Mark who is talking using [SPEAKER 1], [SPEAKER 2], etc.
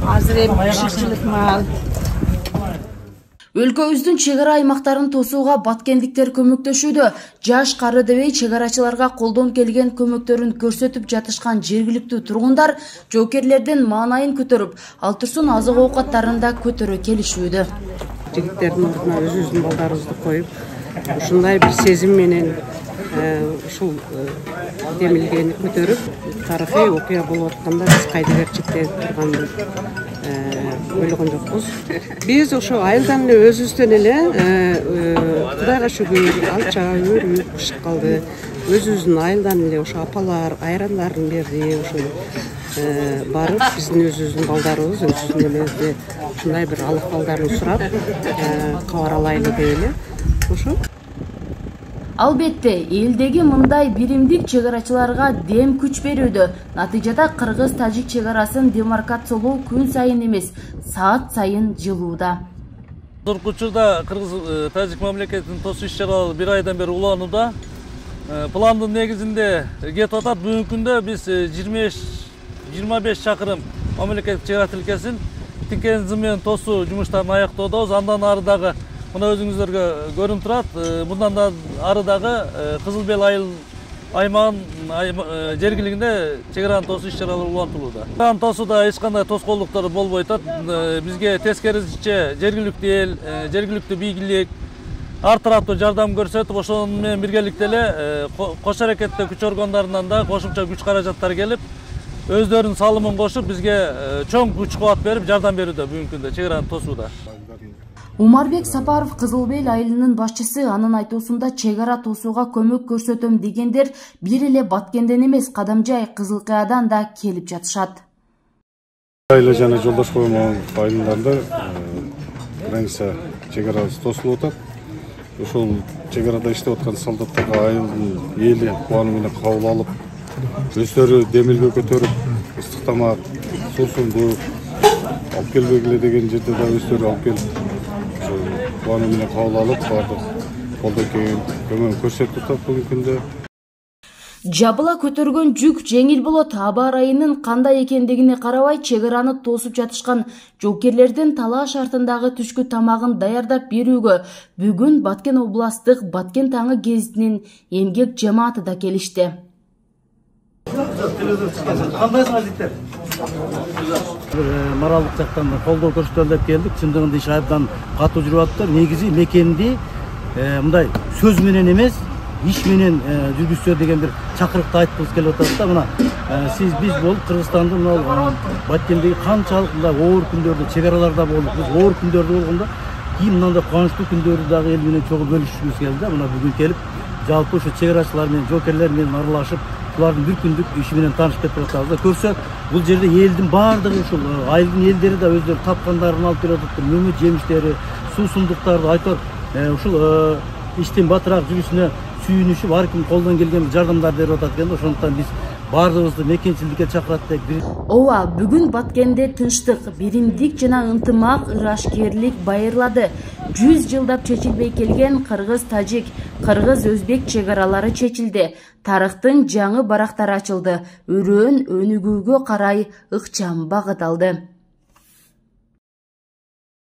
[SPEAKER 1] Азыр эми пиширчилик мал.
[SPEAKER 2] Өлкөбүздүн чек ара аймактарын тосууга баткендиктер көмөктөшүүдө. Жаш кары дебей чек арачыларга колдон келген көмөктөрүн көрсөтүп жатышкан жергиликтүү тургундар жоокерлердин маанайын көтөрүп, ал турсун азык оокаттарын да көтөрө келишүүдө.
[SPEAKER 1] Жигиттердин ордуна өзүбүздүн балдарыбызды коюп, ушундай бир сезим менен ушул демилгени көтөрүп, тарыхый окуя болуп атканда биз кайдыгер чектелип турганын ойлогон жокпуз. Биз ошо айылдан эле өзүбүздөн эле Кудайга шүгүр, алча, өрүк пышып калды. Өзүбүздүн айылдан эле ошо апалар айрандарын берди, ошо барып биздин өзүбүздүн балдарыбыз өзүбүздүн элебизде ушундай бир алык балдарын сурап кабар алайлы деп эле ошо.
[SPEAKER 2] Албетте, элдеги мындай биримдик чек арачыларга дем күч берүүдө. Натыйжада кыргыз-тажик чек арасын демаркациялоо күн сайын эмес, саат сайын жылууда.
[SPEAKER 3] Азыркы учурда кыргыз-тажик мамлекетинин тосуу иш-чаралары бир айдан бери уланууда. Пландын негизинде кетип атат. Бүгүнкү күндө биз 25 чакырым мамлекеттик чек ара тилкесин тилкенизм менен тосуу жумуштарын аяктоодобуз. Андан ары дагы мына өзүңүздөргө көрүнүп турат. Мындан да ары дагы Кызыл Бел айыл аймагынын жергилигинде чек араны тосуу иш-чаралары улантылууда. Чек араны тосууда эч кандай тоскоолдуктор болбой атат. Бизге тескерисинче жергиликтүү эл, жергиликтүү бийлик ар тараптуу жардам көрсөтүп, ошону менен биргеликте эле кош аракетте күч органдарынан да кошумча күч каражаттар келип, өздөрүнүн салымын кошуп, бизге чоң күч кубат берип жардам берүүдө бүгүнкү күндө чек араны тосууда.
[SPEAKER 2] Умарбек Сапаров Кызыл Бел айылынын башчысы, анын айтуусунда чек ара тосууга көмөк көрсөтөм дегендер бир эле Баткенден эмес, Кадамжай, Кызылкаядан да келип жатышат.
[SPEAKER 4] Айла жана Жолдош Коомон айылдарында граница чек арасы тосулуп атат. Ошол чек арада иштеп аткан солдаттарга айылдын эли кубануу менен кабыл алып, өздөрү демилге көтөрүп, ыстык тамак, суусундук алып келбегиле деген жерде да өздөрү алып келип, кубануу менен кабыл алып, бардык колдон келген көмөгүн көрсөтүп атат бүгүнкү күндө.
[SPEAKER 2] Жабыла көтөргөн жүк жеңил болот. Аба ырайынын кандай экендигине карабай чек араны тосуп жатышкан жоокерлердин талаш артындагы түшкү тамагын даярдап берүүгө бүгүн Баткен областтык Баткен таңы гезитинин эмгек жамааты да келишти.
[SPEAKER 5] Кандайсыңар жигиттер? Моралдык жактан колдоо көрсөтөлүп деп келдик. Чындыгында иш абдан катуу жүрүп атыптыр. Негизи мекенди мындай сөз менен эмес, иш менен жүргүзсө деген бир чакырыкты айткыбыз келип атат да. Мына биз болуп Кыргызстандын Баткендеги канчалык мындай оор күндөрдө чек араларда болуп, биз оор күндөрдө болгондо кийин мындай кубанычтуу күндөрдү дагы эл менен чогуу бөлүшкүбүз келди да. Мына бүгүн келип жалпы ошо чек арачылар менен жоокерлер менен аралашып, булардын бир күндүк иши менен таанышып кетип атабыз да. Көрсөк, бул жерде элдин баардыгы ушул айылдын элдери да өздөрү тапкандарын алып келип атыптыр. Мөмө жемиштери, суусундуктарды айтор ушул иштин батыраак жүрүшүнө сүйүнүшүп, ар ким колдон келген жардамдар берип атат экен да. Ошондуктан биз баардыгыбызды мекенчиликке чакырат деп.
[SPEAKER 2] Ооба, бүгүн Баткенде тынчтык, биримдик жана ынтымак, ырашкерлик байырлады. 100 жылдап чечилбей келген кыргыз-тажик, кыргыз-өзбек чек аралары чечилди. Тарыхтын жаңы барактары ачылды. Өрөөн өнүгүүгө карай ыкчам багыт алды.